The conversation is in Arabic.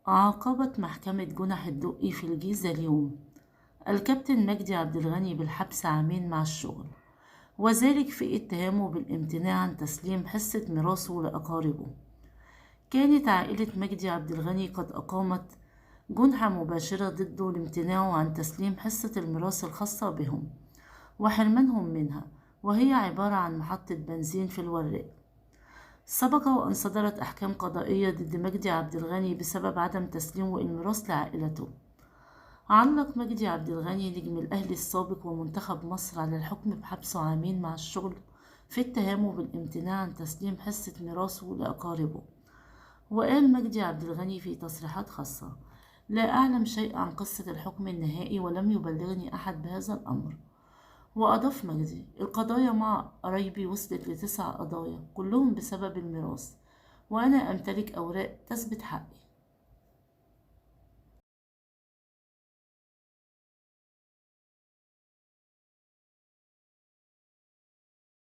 عاقبت محكمة جنح الدقي في الجيزة اليوم الكابتن مجدي عبد الغني بالحبس عامين مع الشغل، وذلك في اتهامه بالامتناع عن تسليم حصة ميراثه لأقاربه. كانت عائلة مجدي عبد الغني قد أقامت جنحة مباشرة ضده لامتناعه عن تسليم حصة الميراث الخاصة بهم وحرمانهم منها، وهي عبارة عن محطة بنزين في الوراق. سبق وأن صدرت أحكام قضائية ضد مجدي عبد الغني بسبب عدم تسليمه الميراث لعائلته. علق مجدي عبد الغني نجم الأهلي السابق ومنتخب مصر على الحكم بحبسه عامين مع الشغل في اتهامه بالامتناع عن تسليم حصة ميراثه لأقاربه. وقال مجدي عبد الغني في تصريحات خاصة: لا أعلم شيء عن قصة الحكم النهائي ولم يبلغني أحد بهذا الأمر. وأضاف مجدي: القضايا مع قرايبي وصلت ل9 قضايا كلهم بسبب الميراث، وأنا أمتلك أوراق تثبت حقي.